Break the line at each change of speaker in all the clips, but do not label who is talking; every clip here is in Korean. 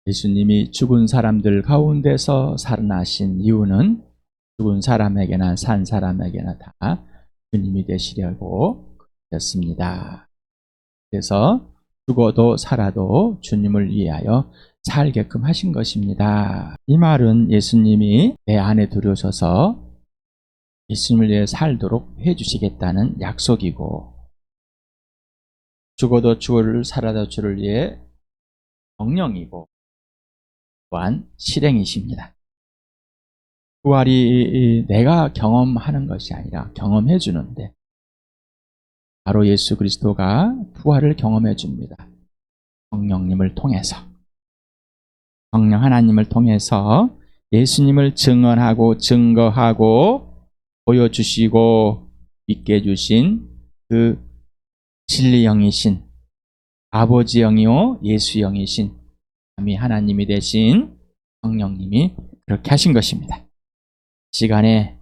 예수님이 죽은 사람들 가운데서 살아나신 이유는 죽은 사람에게나 산 사람에게나 다 주님이 되시려고 그랬습니다. 그래서 죽어도 살아도 주님을 위하여 살게끔 하신 것입니다. 이 말은 예수님이 내 안에 들어오셔서 예수님을 위해 살도록 해주시겠다는 약속이고, 죽어도 주를 살아도 주를 위해 명령이고, 또한 실행이십니다. 부활이 내가 경험하는 것이 아니라 경험해 주는데, 바로 예수 그리스도가 부활을 경험해 줍니다. 성령님을 통해서, 성령 하나님을 통해서 예수님을 증언하고 증거하고 보여주시고 믿게 해주신 그 진리 영이신 아버지 영이요 예수 영이신 삼위 하나님이 되신 성령님이 그렇게 하신 것입니다. 시간에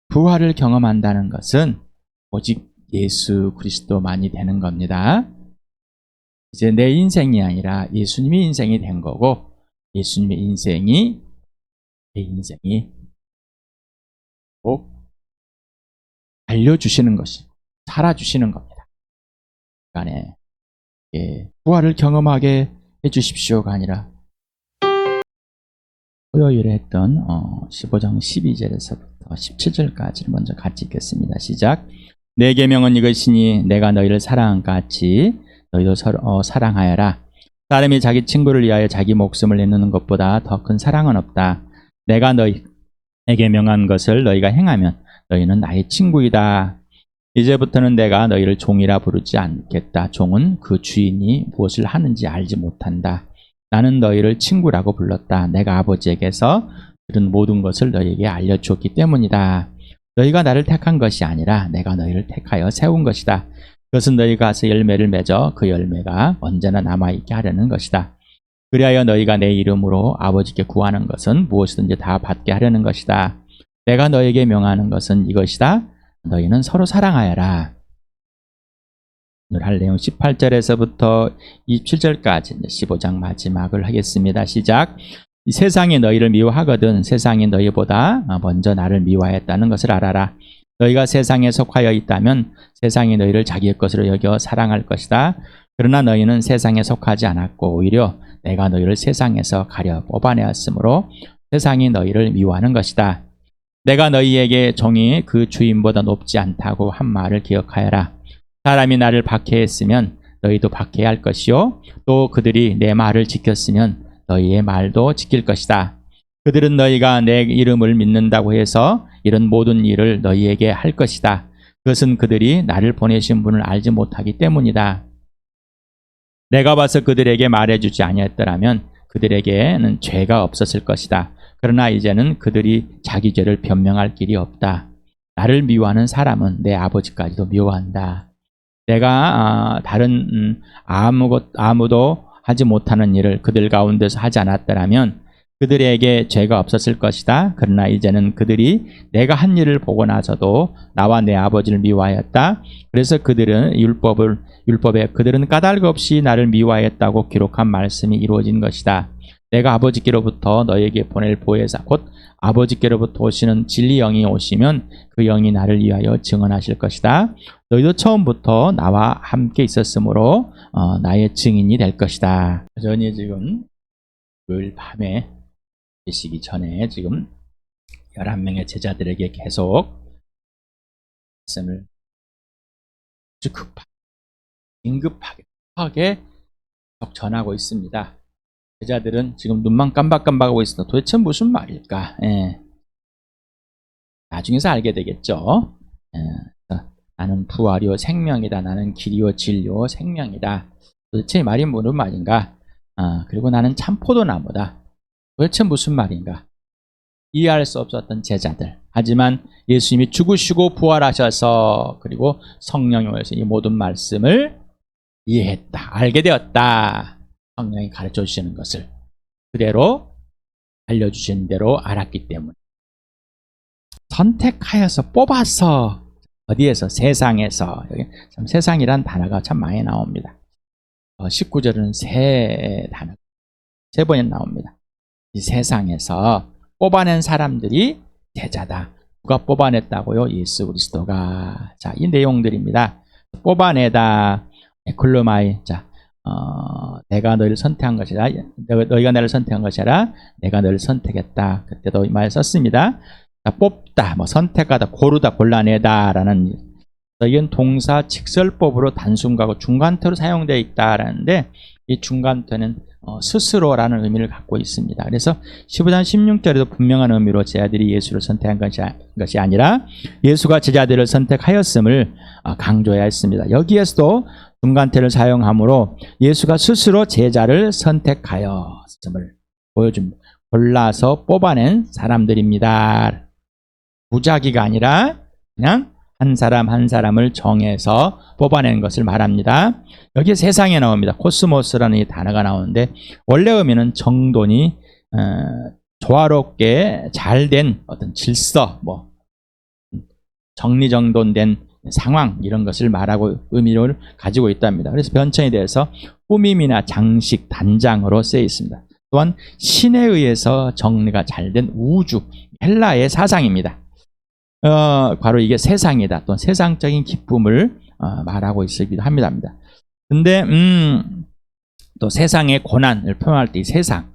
부활을 경험한다는 것은 오직 예수 그리스도만이 되는 겁니다. 이제 내 인생이 아니라 예수님의 인생이 된 거고, 예수님의 인생이 내 인생이 꼭 알려주시는 것이고 살아주시는 겁니다. 시간에 부활을 경험하게 해주십시오가 아니라, 토요일에 했던 15장 12절에서부터 17절까지를 먼저 같이 읽겠습니다. 시작. 내 계명은 이것이니 내가 너희를 사랑한 같이 너희도 서로 사랑하여라. 사람이 자기 친구를 위하여 자기 목숨을 내놓는 것보다 더 큰 사랑은 없다. 내가 너희에게 명한 것을 너희가 행하면 너희는 나의 친구이다. 이제부터는 내가 너희를 종이라 부르지 않겠다. 종은 그 주인이 무엇을 하는지 알지 못한다. 나는 너희를 친구라고 불렀다. 내가 아버지에게서 들은 모든 것을 너희에게 알려주었기 때문이다. 너희가 나를 택한 것이 아니라 내가 너희를 택하여 세운 것이다. 그것은 너희가 가서 열매를 맺어 그 열매가 언제나 남아있게 하려는 것이다. 그리하여 너희가 내 이름으로 아버지께 구하는 것은 무엇이든지 다 받게 하려는 것이다. 내가 너희에게 명하는 것은 이것이다. 너희는 서로 사랑하여라. 오늘 할 내용 18절에서부터 27절까지 15장 마지막을 하겠습니다. 시작. 이 세상이 너희를 미워하거든 세상이 너희보다 먼저 나를 미워했다는 것을 알아라. 너희가 세상에 속하여 있다면 세상이 너희를 자기의 것으로 여겨 사랑할 것이다. 그러나 너희는 세상에 속하지 않았고 오히려 내가 너희를 세상에서 가려 뽑아내었으므로 세상이 너희를 미워하는 것이다. 내가 너희에게 종이 그 주인보다 높지 않다고 한 말을 기억하여라. 사람이 나를 박해했으면 너희도 박해할 것이요 또 그들이 내 말을 지켰으면 너희의 말도 지킬 것이다. 그들은 너희가 내 이름을 믿는다고 해서 이런 모든 일을 너희에게 할 것이다. 그것은 그들이 나를 보내신 분을 알지 못하기 때문이다. 내가 봐서 그들에게 말해주지 아니했더라면 그들에게는 죄가 없었을 것이다. 그러나 이제는 그들이 자기 죄를 변명할 길이 없다. 나를 미워하는 사람은 내 아버지까지도 미워한다. 내가 다른 아무도 하지 못하는 일을 그들 가운데서 하지 않았더라면 그들에게 죄가 없었을 것이다. 그러나 이제는 그들이 내가 한 일을 보고 나서도 나와 내 아버지를 미워하였다. 그래서 그들은 율법에 그들은 까닭 없이 나를 미워하였다고 기록한 말씀이 이루어진 것이다. 내가 아버지께로부터 너에게 보낼 보혜사 곧 아버지께로부터 오시는 진리 영이 오시면 그 영이 나를 위하여 증언하실 것이다. 너희도 처음부터 나와 함께 있었으므로 나의 증인이 될 것이다. 여전히 지금 토요일 밤에 계시기 전에 지금 11명의 제자들에게 계속 말씀을 아주 긴급하게 전하고 있습니다. 제자들은 지금 눈만 깜박깜박하고 있어. 도대체 무슨 말일까? 나중에서 알게 되겠죠. 나는 부활이요 생명이다. 나는 길이요 진리요 생명이다. 도대체 이 말이 무슨 말인가? 그리고 나는 참 포도나무다. 도대체 무슨 말인가? 이해할 수 없었던 제자들. 하지만 예수님이 죽으시고 부활하셔서 그리고 성령이 오셔서 이 모든 말씀을 이해했다. 알게 되었다. 성령이 가르쳐 주시는 것을 그대로 알려주시는 대로 알았기 때문에 선택하여서 뽑아서 어디에서? 세상에서. 여기 참 세상이란 단어가 참 많이 나옵니다. 19절은 새 단어. 세 번이 나옵니다. 이 세상에서 뽑아낸 사람들이 제자다. 누가 뽑아냈다고요? 예수 그리스도가. 자, 이 내용들입니다. 뽑아내다, 에클로마이. 자, 내가 너희를 선택한 것이라, 너희가 나를 선택한 것이라, 내가 너희를 선택했다. 그때도 이 말 썼습니다. 자, 뽑다, 뭐 선택하다, 고르다, 골라내다라는, 이건 동사 직설법으로 단순과고 중간태로 사용되어 있다라는데, 이 중간태는 스스로라는 의미를 갖고 있습니다. 그래서 15장 16절에도 분명한 의미로 제자들이 예수를 선택한 것이 아니라 예수가 제자들을 선택하였음을 강조해야 했습니다. 여기에서도 중간태를 사용하므로 예수가 스스로 제자를 선택하였음을 보여줍니다. 골라서 뽑아낸 사람들입니다. 무작위가 아니라 그냥 한 사람 한 사람을 정해서 뽑아낸 것을 말합니다. 여기 세상에 나옵니다. 코스모스라는 이 단어가 나오는데 원래 의미는 정돈이 조화롭게 잘된 어떤 질서, 뭐 정리정돈된 상황, 이런 것을 말하고 의미를 가지고 있답니다. 그래서 변천에 대해서 꾸밈이나 장식, 단장으로 쓰여 있습니다. 또한 신에 의해서 정리가 잘된 우주, 헬라의 사상입니다. 바로 이게 세상이다. 또 세상적인 기쁨을 말하고 있기도 합니다. 근데 또 세상의 고난을 표현할 때 이 세상을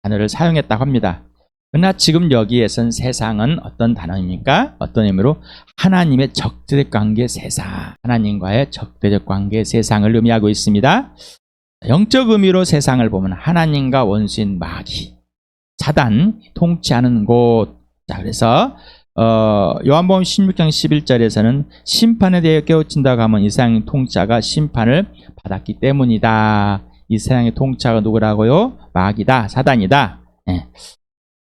단어를 사용했다고 합니다. 그러나 지금 여기에선 세상은 어떤 단어입니까? 어떤 의미로 하나님의 적대적 관계 세상, 하나님과의 적대적 관계 세상을 의미하고 있습니다. 영적 의미로 세상을 보면 하나님과 원수인 마귀, 사단, 통치하는 곳. 자, 그래서 요한복음 16장 11절에서는 심판에 대해 깨우친다고 하면 이 세상의 통치자가 심판을 받았기 때문이다. 이 세상의 통치자가 누구라고요? 마귀다, 사단이다. 네.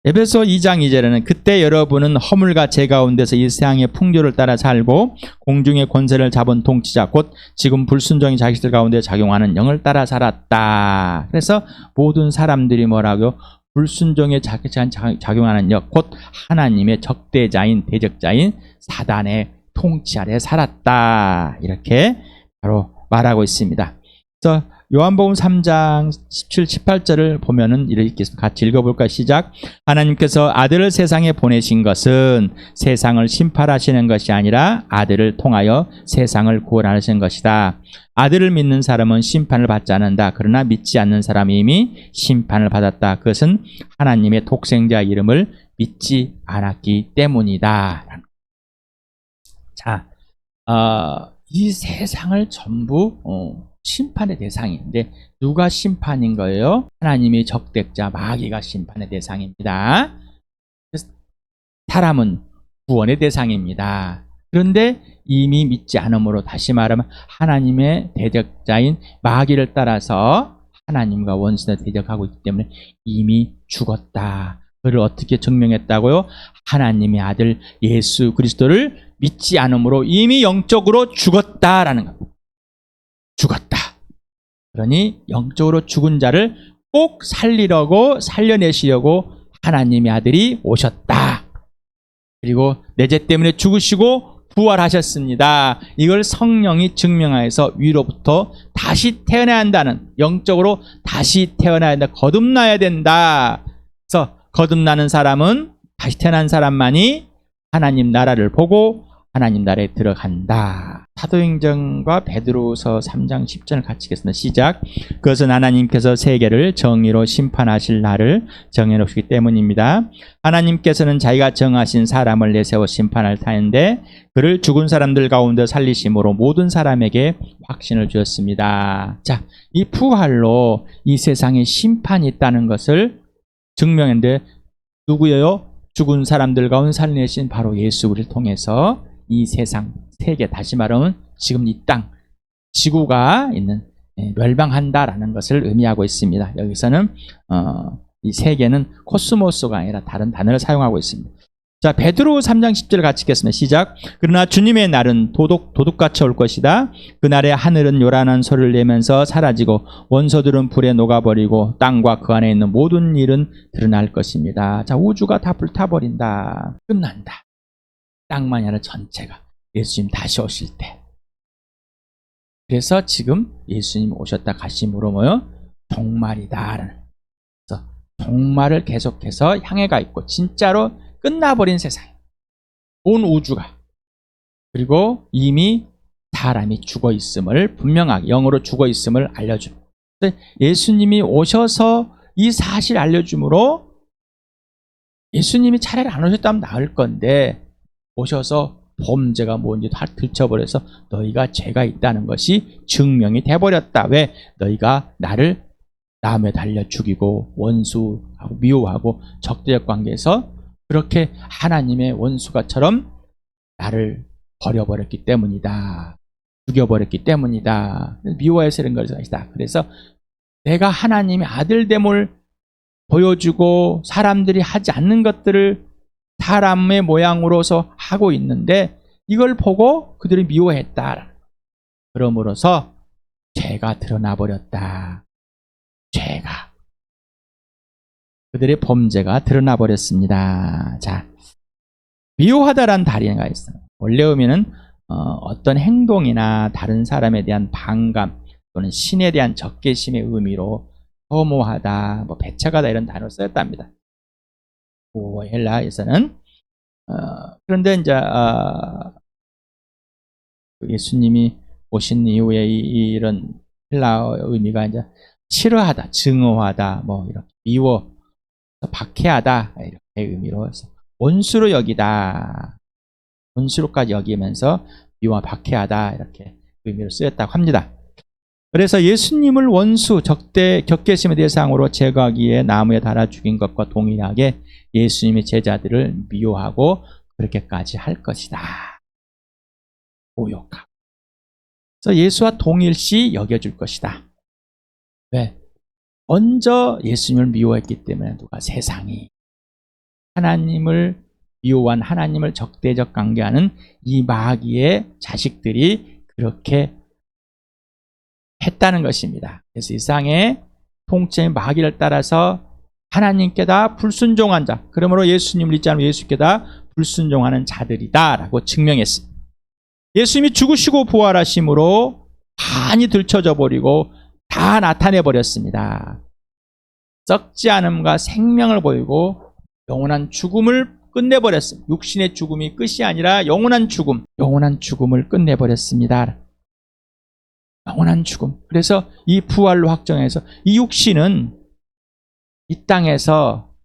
에베소 2장 2절에는 그때 여러분은 허물과 죄 가운데서 이 세상의 풍조를 따라 살고 공중의 권세를 잡은 통치자 곧 지금 불순종의 자식들 가운데 작용하는 영을 따라 살았다. 그래서 모든 사람들이 뭐라고요? 불순종에 작용하는 역, 곧 하나님의 적대자인 대적자인 사단의 통치 아래 살았다. 이렇게 바로 말하고 있습니다. 그래서 요한복음 3장 17, 18절을 보면은 이렇게 같이 읽어볼까? 시작. 하나님께서 아들을 세상에 보내신 것은 세상을 심판하시는 것이 아니라 아들을 통하여 세상을 구원하시는 것이다. 아들을 믿는 사람은 심판을 받지 않는다. 그러나 믿지 않는 사람이 이미 심판을 받았다. 그것은 하나님의 독생자 이름을 믿지 않았기 때문이다. 자, 이 세상을 전부 심판의 대상인데 누가 심판인 거예요? 하나님의 적대자 마귀가 심판의 대상입니다. 사람은 구원의 대상입니다. 그런데 이미 믿지 않음으로, 다시 말하면 하나님의 대적자인 마귀를 따라서 하나님과 원수에 대적하고 있기 때문에 이미 죽었다. 그를 어떻게 증명했다고요? 하나님의 아들 예수 그리스도를 믿지 않음으로 이미 영적으로 죽었다라는 겁니다. 죽었다. 그러니 영적으로 죽은 자를 꼭 살려내시려고 하나님의 아들이 오셨다. 그리고 내 죄 때문에 죽으시고 부활하셨습니다. 이걸 성령이 증명하여서 위로부터 다시 태어나야 한다는, 영적으로 다시 태어나야 한다. 거듭나야 된다. 그래서 거듭나는 사람은, 다시 태어난 사람만이 하나님 나라를 보고 하나님 나라에 들어간다. 사도행전과 베드로서 3장 10절을 같이 읽겠습니다. 시작. 그것은 하나님께서 세계를 정의로 심판하실 날을 정해놓으시기 때문입니다. 하나님께서는 자기가 정하신 사람을 내세워 심판할 타인데 그를 죽은 사람들 가운데 살리심으로 모든 사람에게 확신을 주었습니다. 자, 이 부활로 이 세상에 심판이 있다는 것을 증명했는데 누구예요? 죽은 사람들 가운데 살리신 바로 예수 그리스도를 통해서 이 세상, 세계, 다시 말하면 지금 이 땅, 지구가 있는 멸망한다라는 것을 의미하고 있습니다. 여기서는 이 세계는 코스모스가 아니라 다른 단어를 사용하고 있습니다. 자, 베드로 3장 10절을 같이 읽겠습니다. 시작. 그러나 주님의 날은 도둑같이 올 것이다. 그날에 하늘은 요란한 소리를 내면서 사라지고 원소들은 불에 녹아버리고 땅과 그 안에 있는 모든 일은 드러날 것입니다. 자, 우주가 다 불타버린다. 끝난다. 땅만이 아니라 전체가 예수님 다시 오실 때. 그래서 지금 예수님 오셨다 가심으로 뭐요? 종말이다. 그래서 종말을 계속해서 향해 가 있고 진짜로 끝나버린 세상, 온 우주가, 그리고 이미 사람이 죽어 있음을 분명하게 영으로 죽어 있음을 알려줍니다. 예수님이 오셔서 이 사실 알려줌으로 예수님이 차라리 안 오셨다면 나을 건데 오셔서 범죄가 뭔지 다 들춰버려서 너희가 죄가 있다는 것이 증명이 돼버렸다. 왜? 너희가 나를 나무에 달려 죽이고 원수하고 미워하고 적대적 관계에서 그렇게 하나님의 원수가처럼 나를 버려버렸기 때문이다. 죽여버렸기 때문이다. 미워해서 이런 것이다. 그래서 내가 하나님의 아들됨을 보여주고 사람들이 하지 않는 것들을 사람의 모양으로서 하고 있는데 이걸 보고 그들이 미워했다. 그러므로서 죄가 드러나 버렸다. 죄가. 그들의 범죄가 드러나 버렸습니다. 자, 미워하다라는 단어가 있어요. 원래 의미는 어떤 행동이나 다른 사람에 대한 반감 또는 신에 대한 적개심의 의미로 혐오하다, 배척하다 이런 단어를 쓰였답니다. 헬라에서는 그런데 이제 예수님이 오신 이후에 이런 헬라어 의미가 이제 싫어하다, 증오하다, 이렇게 미워, 박해하다 이렇게 의미로 해서 원수로 여기다, 원수로까지 여기면서 미워, 박해하다 이렇게 의미로 쓰였다고 합니다. 그래서 예수님을 원수, 적대, 적개심의 대상으로 제거하기에 나무에 달아 죽인 것과 동일하게 예수님의 제자들을 미워하고 그렇게까지 할 것이다. 모욕하고. 그래서 예수와 동일시 여겨줄 것이다. 왜? 먼저 예수님을 미워했기 때문에 누가 세상이 하나님을 미워한 하나님을 적대적 관계하는 이 마귀의 자식들이 그렇게 했다는 것입니다. 그래서 이 세상의 통치의 마귀를 따라서 하나님께 다 불순종한 자, 그러므로 예수님을 믿지 않으면 예수께 다 불순종하는 자들이다 라고 증명했습니다. 예수님이 죽으시고 부활하심으로 많이 들춰져 버리고 다 나타내 버렸습니다. 썩지 않음과 생명을 보이고 영원한 죽음을 끝내버렸습니다. 육신의 죽음이 끝이 아니라 영원한 죽음을 끝내버렸습니다. 영원한 죽음. 그래서 이 부활로 확정해서 이 육신은 이 땅에서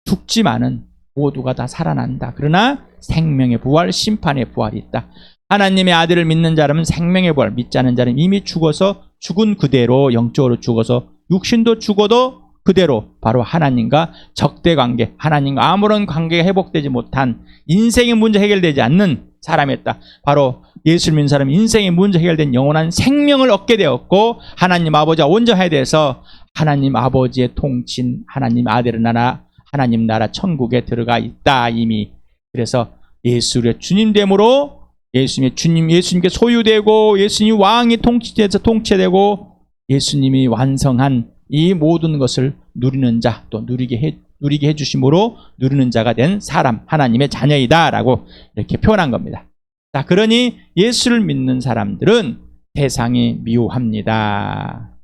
죽지만은 모두가 다 살아난다. 그러나 생명의 부활, 심판의 부활이 있다. 하나님의 아들을 믿는 자라면 생명의 부활, 믿지 않는 자는 이미 죽어서 죽은 그대로 영적으로 죽어서 육신도 죽어도 그대로 바로 하나님과 적대관계, 하나님과 아무런 관계가 회복되지 못한 인생의 문제 해결되지 않는 사람이었다. 바로 예수를 믿는 사람은 인생의 문제 해결된 영원한 생명을 얻게 되었고 하나님 아버지와 온전하게 돼서 하나님 아버지의 통친 하나님 아들의 나라, 하나님 나라 천국에 들어가 있다 이미. 그래서 예수의 주님됨으로 예수님의 주님, 예수님께 소유되고 예수님이 왕이 통치돼서 통치되고 예수님이 완성한 이 모든 것을 누리는 자, 또 누리게 해주심으로 누리는 자가 된 사람, 하나님의 자녀이다라고 이렇게 표현한 겁니다. 자, 그러니 예수를 믿는 사람들은 세상이 미워합니다.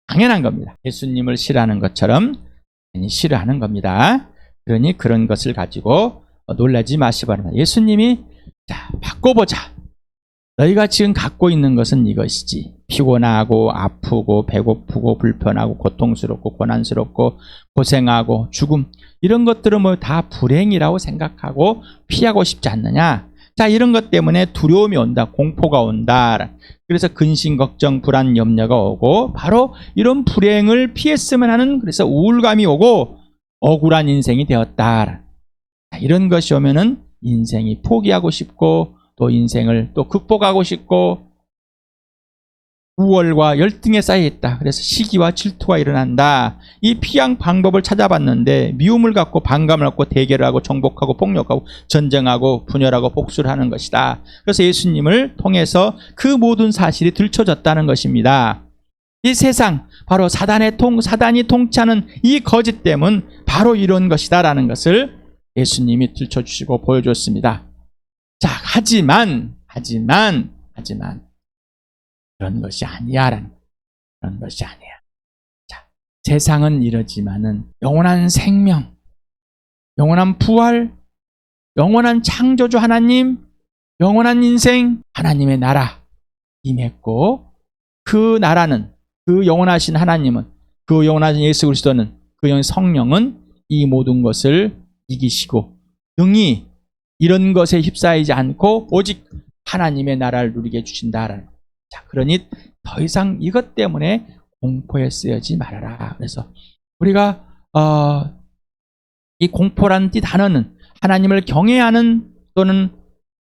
당연한 겁니다. 예수님을 싫어하는 것처럼 싫어하는 겁니다. 그러니 그런 것을 가지고 놀라지 마시기 바랍니다. 예수님이 자, 바꿔보자. 너희가 지금 갖고 있는 것은 이것이지. 피곤하고 아프고 배고프고 불편하고 고통스럽고 고난스럽고 고생하고 죽음 이런 것들은 다 불행이라고 생각하고 피하고 싶지 않느냐. 자, 이런 것 때문에 두려움이 온다. 공포가 온다. 그래서 근심, 걱정, 불안, 염려가 오고 바로 이런 불행을 피했으면 하는 그래서 우울감이 오고 억울한 인생이 되었다. 자, 이런 것이 오면은 인생이 포기하고 싶고 또 인생을 또 극복하고 싶고 우월과 열등에 쌓여있다. 그래서 시기와 질투가 일어난다. 이 피한 방법을 찾아봤는데 미움을 갖고 반감을 갖고 대결을 하고 정복하고 폭력하고 전쟁하고 분열하고 복수를 하는 것이다. 그래서 예수님을 통해서 그 모든 사실이 들춰졌다는 것입니다. 이 세상 바로 사단이 통치하는 이 거짓됨은 바로 이런 것이다라는 것을 예수님이 들춰주시고 보여줬습니다. 자, 하지만 그런 것이 아니야. 그런 것이 아니야. 세상은 이러지만은 영원한 생명, 영원한 부활, 영원한 창조주 하나님, 영원한 인생, 하나님의 나라 임했고, 그 나라는, 그 영원하신 하나님은, 그 영원하신 예수 그리스도는, 그 영원한 성령은 이 모든 것을 이기시고 능히 이런 것에 휩싸이지 않고 오직 하나님의 나라를 누리게 해주신다라는. 자, 그러니 더 이상 이것 때문에 공포에 쓰여지 말아라. 그래서 우리가 이 공포라는 단어는 하나님을 경외하는 또는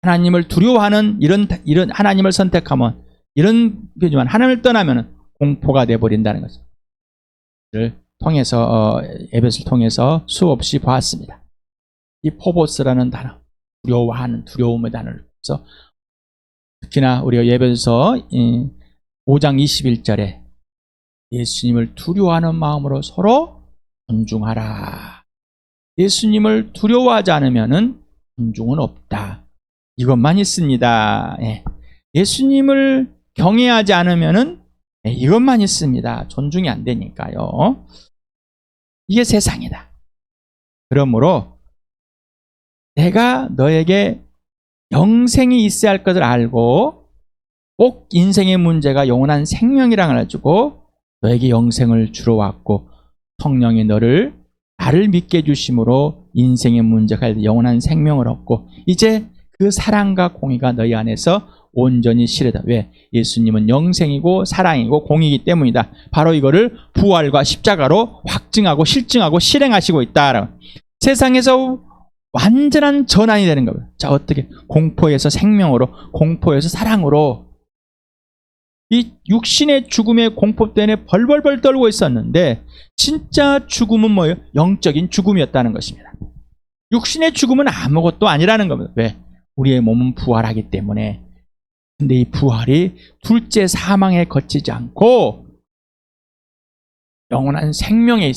하나님을 두려워하는 이런 하나님을 선택하면 이런 거지만 하나님을 떠나면 공포가 돼버린다는 것을 통해서 에베소를 통해서 수없이 보았습니다. 이 포보스라는 단어, 두려워하는 두려움의 단어를 써서 특히나 우리가 에베소서 5장 21절에 예수님을 두려워하는 마음으로 서로 존중하라. 예수님을 두려워하지 않으면 존중은 없다. 이것만 있습니다. 예수님을 경외하지 않으면 이것만 있습니다. 존중이 안 되니까요. 이게 세상이다. 그러므로 내가 너에게 영생이 있어야 할 것을 알고 꼭 인생의 문제가 영원한 생명이라는 걸 가지고 너에게 영생을 주러 왔고 성령이 나를 믿게 해주심으로 인생의 문제가 영원한 생명을 얻고 이제 그 사랑과 공의가 너희 안에서 온전히 실현다. 왜? 예수님은 영생이고 사랑이고 공의이기 때문이다. 바로 이거를 부활과 십자가로 확증하고 실증하고 실행하시고 있다. 세상에서 완전한 전환이 되는 거예요. 자, 어떻게? 공포에서 생명으로, 공포에서 사랑으로. 이 육신의 죽음의 공포 때문에 벌벌벌 떨고 있었는데 진짜 죽음은 뭐예요? 영적인 죽음이었다는 것입니다. 육신의 죽음은 아무것도 아니라는 겁니다. 왜? 우리의 몸은 부활하기 때문에. 근데 이 부활이 둘째 사망에 거치지 않고 영원한 생명에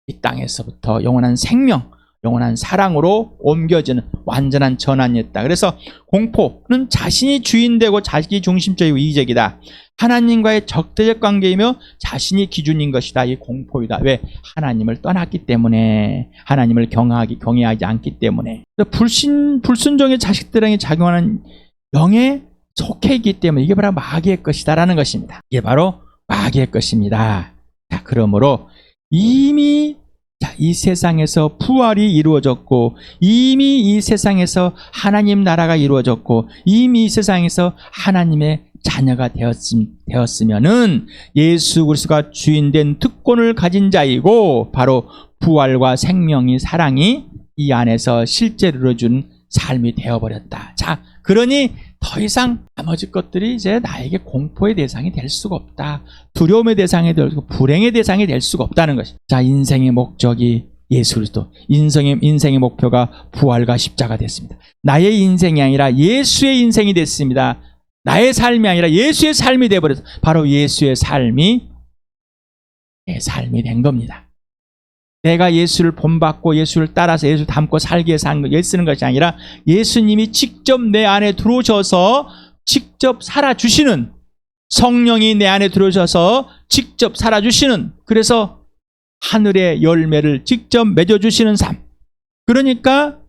이 땅에서부터 영원한 생명, 영원한 사랑으로 옮겨지는 완전한 전환이었다. 그래서 공포는 자신이 주인되고 자기 중심적이고 이기적이다. 하나님과의 적대적 관계이며 자신이 기준인 것이다. 이 공포이다. 왜? 하나님을 떠났기 때문에, 하나님을 경외하지 않기 때문에. 불순종의 자식들에게 작용하는 영에 속해 있기 때문에 이게 바로 마귀의 것이다라는 것입니다. 이게 바로 마귀의 것입니다. 자, 그러므로 이미 이 세상에서 부활이 이루어졌고 이미 이 세상에서 하나님 나라가 이루어졌고 이미 이 세상에서 하나님의 자녀가 되었으면은 예수 그리스도가 주인된 특권을 가진 자이고 바로 부활과 생명이 사랑이 이 안에서 실제로 이루어준 삶이 되어버렸다. 자, 그러니 더 이상 나머지 것들이 이제 나에게 공포의 대상이 될 수가 없다. 두려움의 대상이 될 수가 없고 불행의 대상이 될 수가 없다는 것입니다. 자, 인생의 목적이 예수 그리스도. 인생의 목표가 부활과 십자가 됐습니다. 나의 인생이 아니라 예수의 인생이 됐습니다. 나의 삶이 아니라 예수의 삶이 되어버려서 바로 예수의 삶이 내 삶이 된 겁니다. 내가 예수를 본받고 예수를 따라서 예수를 닮고 살기 위해서 애쓰는 것이 아니라 예수님이 직접 내 안에 들어오셔서 직접 살아주시는, 성령이 내 안에 들어오셔서 직접 살아주시는, 그래서 하늘의 열매를 직접 맺어주시는 삶. 그러니까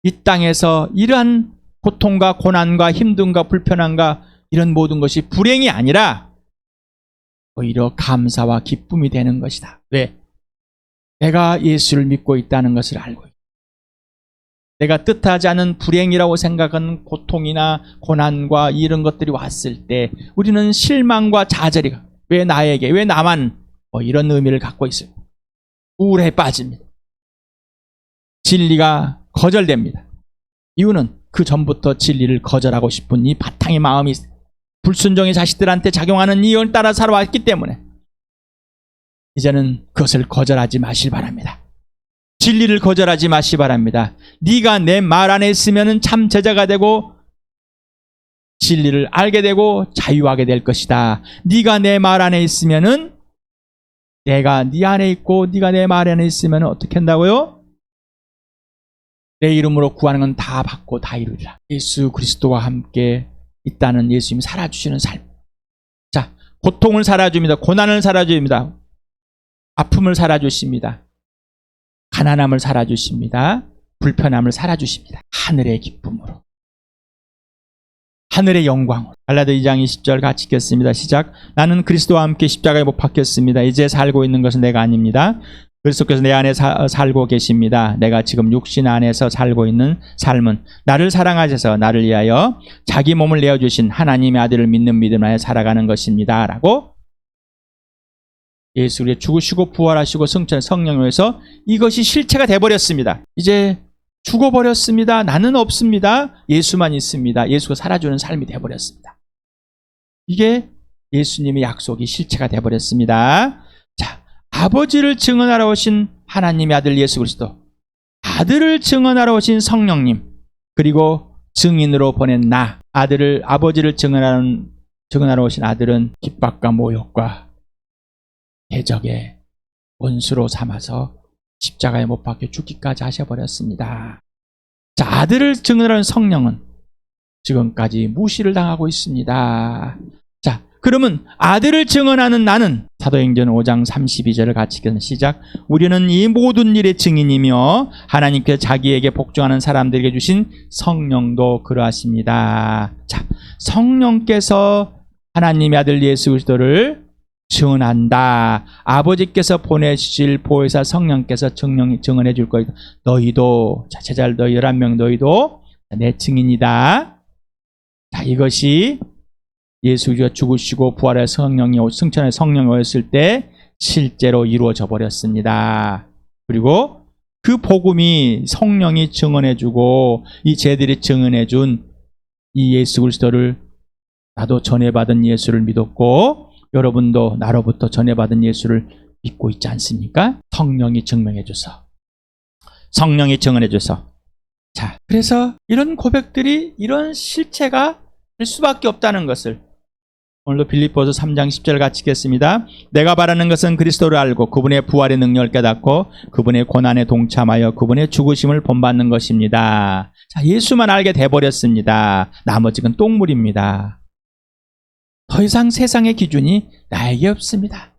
이 땅에서 이러한 고통과 고난과 힘듦과 불편함과 이런 모든 것이 불행이 아니라 오히려 감사와 기쁨이 되는 것이다. 왜? 내가 예수를 믿고 있다는 것을 알고 있다. 내가 뜻하지 않은 불행이라고 생각하는 고통이나 고난과 이런 것들이 왔을 때 우리는 실망과 좌절이 왜 나에게, 왜 나만 이런 의미를 갖고 있어요. 우울에 빠집니다. 진리가 거절됩니다. 이유는 그 전부터 진리를 거절하고 싶은 이 바탕의 마음이 불순종의 자식들한테 작용하는 이유를 따라 살아왔기 때문에 이제는 그것을 거절하지 마시기 바랍니다. 진리를 거절하지 마시기 바랍니다. 네가 내 말 안에 있으면 참 제자가 되고 진리를 알게 되고 자유하게 될 것이다. 네가 내 말 안에 있으면은 내가 네 안에 있고 네가 내 말 안에 있으면 어떻게 한다고요? 내 이름으로 구하는 건 다 받고 다 이루리라. 예수 그리스도와 함께 있다는 예수님이 살아주시는 삶. 자, 고통을 살아줍니다. 고난을 살아줍니다. 아픔을 살아주십니다. 가난함을 살아주십니다. 불편함을 살아주십니다. 하늘의 기쁨으로, 하늘의 영광으로. 갈라디아 2장 20절 같이 읽겠습니다. 시작. 나는 그리스도와 함께 십자가에 못 박혔습니다. 이제 살고 있는 것은 내가 아닙니다. 그리스도께서 내 안에 살고 계십니다. 내가 지금 육신 안에서 살고 있는 삶은 나를 사랑하셔서 나를 위하여 자기 몸을 내어주신 하나님의 아들을 믿는 믿음 안에 살아가는 것입니다. 라고 예수를 죽으시고 부활하시고 승천 성령으로 해서 이것이 실체가 돼버렸습니다. 이제 죽어버렸습니다. 나는 없습니다. 예수만 있습니다. 예수가 살아주는 삶이 돼버렸습니다. 이게 예수님의 약속이 실체가 돼버렸습니다. 자, 아버지를 증언하러 오신 하나님의 아들 예수 그리스도, 아들을 증언하러 오신 성령님, 그리고 증인으로 보낸 나, 아버지를 증언하러 오신 아들은 핍박과 모욕과 대적의 원수로 삼아서 십자가에 못 박혀 죽기까지 하셔버렸습니다. 자, 아들을 증언하는 성령은 지금까지 무시를 당하고 있습니다. 자, 그러면 아들을 증언하는 나는, 사도행전 5장 32절을 같이 읽는 시작. 우리는 이 모든 일의 증인이며 하나님께서 자기에게 복종하는 사람들에게 주신 성령도 그러하십니다. 자, 성령께서 하나님의 아들 예수 그리스도를 증언한다. 아버지께서 보내주실 보혜사 성령께서 증언해 줄 거이다. 너희도, 자, 제자들 너희 11명 너희도 내 증인이다. 자, 이것이 예수가 죽으시고 부활의 성령이 승천의 성령이 오셨을 때 실제로 이루어져 버렸습니다. 그리고 그 복음이 성령이 증언해주고 이 제들이 증언해준 이 예수 그리스도를 나도 전해받은 예수를 믿었고 여러분도 나로부터 전해받은 예수를 믿고 있지 않습니까? 성령이 증명해줘서, 성령이 증언해줘서. 자, 그래서 이런 고백들이 이런 실체가 될 수밖에 없다는 것을 오늘도 빌립보서 3장 10절 같이 읽겠습니다. 내가 바라는 것은 그리스도를 알고 그분의 부활의 능력을 깨닫고 그분의 고난에 동참하여 그분의 죽으심을 본받는 것입니다. 자, 예수만 알게 돼버렸습니다. 나머지는 똥물입니다. 더 이상 세상의 기준이 나에게 없습니다.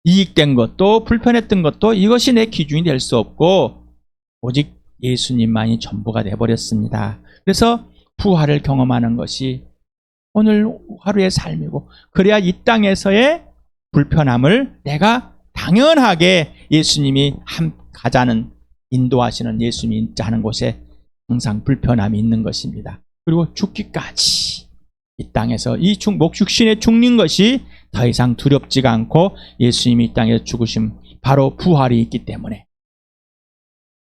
이익된 것도 불편했던 것도 이것이 내 기준이 될 수 없고 오직 예수님만이 전부가 돼버렸습니다. 그래서 부활을 경험하는 것이 오늘 하루의 삶이고, 그래야 이 땅에서의 불편함을 내가 당연하게 예수님이 가자는, 인도하시는 예수님이 하는 곳에 항상 불편함이 있는 것입니다. 그리고 죽기까지 이 땅에서 이 육신에 죽는 것이 더 이상 두렵지가 않고 예수님이 이 땅에서 죽으심, 바로 부활이 있기 때문에,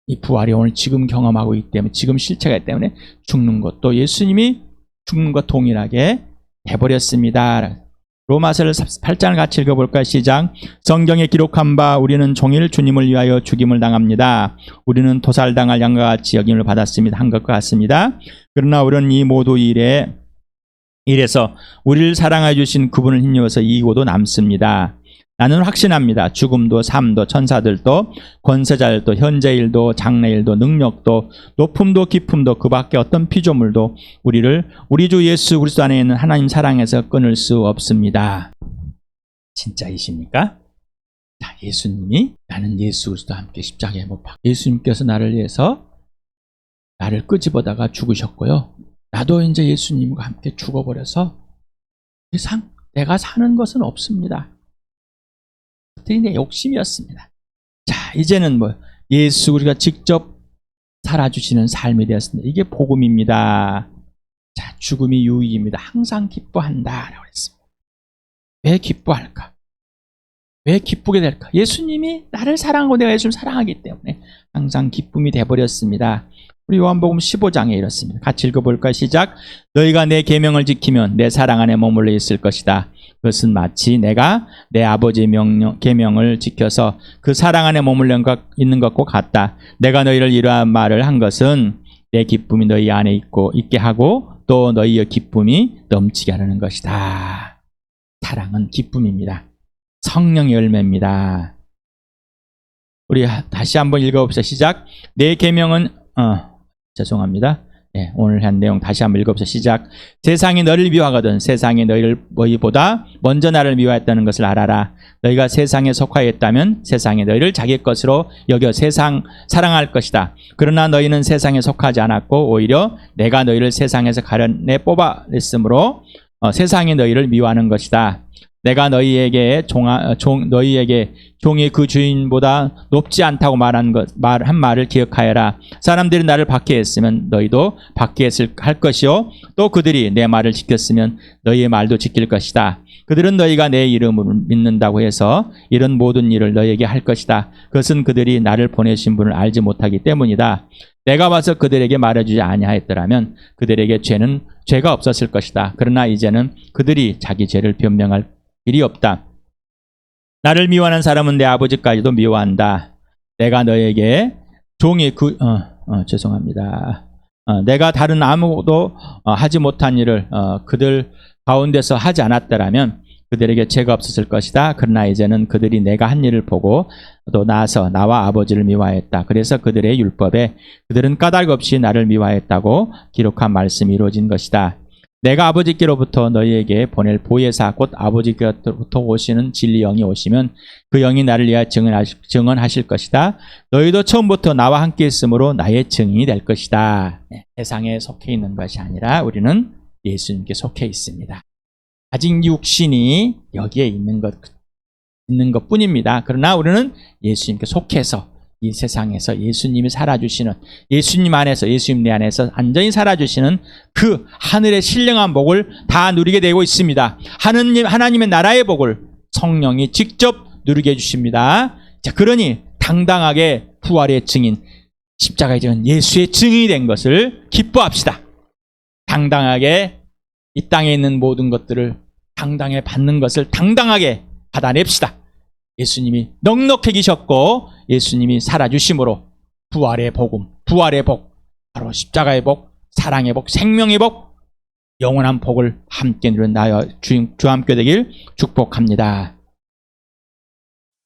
이 부활이 오늘 지금 경험하고 있기 때문에, 지금 실체가 있기 때문에 죽는 것도 예수님이 죽는 것 동일하게 해버렸습니다. 로마서를 8장을 같이 읽어볼까요? 시작. 성경에 기록한 바 우리는 종일 주님을 위하여 죽임을 당합니다. 우리는 도살당할 양과 같이 여김을 받았습니다. 한 것과 같습니다. 그러나 우리는 이 모두 일에서 우리를 사랑해 주신 그분을 힘입어서 이기고도 남습니다. 나는 확신합니다. 죽음도 삶도 천사들도 권세자들도 현재일도 장래일도 능력도 높음도 깊음도 그 밖에 어떤 피조물도 우리를 우리 주 예수 그리스도 안에 있는 하나님 사랑에서 끊을 수 없습니다. 진짜이십니까? 자, 예수님이 나는 예수 그리스도와 함께 십자가에 못 박혀, 예수님께서 나를 위해서 나를 끄집어다가 죽으셨고요. 나도 이제 예수님과 함께 죽어버려서 더 이상 내가 사는 것은 없습니다. 그것들이 내 욕심이었습니다. 자, 이제는 예수 우리가 직접 살아주시는 삶이 되었습니다. 이게 복음입니다. 자, 죽음이 유익입니다. 항상 기뻐한다 라고 했습니다. 왜 기뻐할까? 왜 기쁘게 될까? 예수님이 나를 사랑하고 내가 예수를 사랑하기 때문에 항상 기쁨이 돼버렸습니다. 우리 요한복음 15장에 이렇습니다. 같이 읽어볼까요? 시작. 너희가 내 계명을 지키면 내 사랑 안에 머물러 있을 것이다. 그것은 마치 내가 내 아버지의 계명을 지켜서 그 사랑 안에 머물러 있는 것과 같다. 내가 너희를 이러한 말을 한 것은 내 기쁨이 너희 안에 있게 하고 또 너희의 기쁨이 넘치게 하려는 것이다. 사랑은 기쁨입니다. 성령의 열매입니다. 우리 다시 한번 읽어봅시다. 시작. 내 계명은 죄송합니다. 예, 오늘 한 내용 다시 한번 읽어보세요. 시작. 세상이 너를 미워하거든 세상이 너희를 너희보다 먼저 나를 미워했다는 것을 알아라. 너희가 세상에 속하였다면 세상이 너희를 자기 것으로 여겨 세상 사랑할 것이다. 그러나 너희는 세상에 속하지 않았고 오히려 내가 너희를 세상에서 가려내 뽑아냈으므로 세상이 너희를 미워하는 것이다. 내가 너희에게 너희에게 종이 그 주인보다 높지 않다고 말한 말을 기억하여라. 사람들이 나를 박해했으면 너희도 할 것이요 또 그들이 내 말을 지켰으면 너희의 말도 지킬 것이다. 그들은 너희가 내 이름을 믿는다고 해서 이런 모든 일을 너희에게 할 것이다. 그것은 그들이 나를 보내신 분을 알지 못하기 때문이다. 내가 와서 그들에게 말해주지 아니하였더라면 그들에게 죄가 없었을 것이다. 그러나 이제는 그들이 자기 죄를 변명할 길이 없다. 나를 미워하는 사람은 내 아버지까지도 미워한다. 내가 너에게 종이 죄송합니다. 내가 다른 아무도 하지 못한 일을 그들 가운데서 하지 않았더라면 그들에게 죄가 없었을 것이다. 그러나 이제는 그들이 내가 한 일을 보고 또 나서 나와 아버지를 미워했다. 그래서 그들의 율법에 그들은 까닭 없이 나를 미워했다고 기록한 말씀이 이루어진 것이다. 내가 아버지께로부터 너희에게 보낼 보혜사 곧 아버지께로부터 오시는 진리 영이 오시면 그 영이 나를 위하여 증언하실 것이다. 너희도 처음부터 나와 함께 있으므로 나의 증인이 될 것이다. 세상에 속해 있는 것이 아니라 우리는 예수님께 속해 있습니다. 아직 육신이 여기에 있는 것뿐입니다. 그러나 우리는 예수님께 속해서 이 세상에서 예수님이 살아주시는 예수님 안에서 예수님 내 안에서 안전히 살아주시는 그 하늘의 신령한 복을 다 누리게 되고 있습니다. 하나님의 나라의 복을 성령이 직접 누리게 해주십니다. 자, 그러니 당당하게 부활의 증인 십자가의 증인 예수의 증인이 된 것을 기뻐합시다. 당당하게 이 땅에 있는 모든 것들을 당당히 받는 것을 당당하게 받아냅시다. 예수님이 넉넉히 계셨고 예수님이 살아주심으로 부활의 복음, 부활의 복, 바로 십자가의 복, 사랑의 복, 생명의 복, 영원한 복을 함께 누리는 나와 주 함께 되길 축복합니다.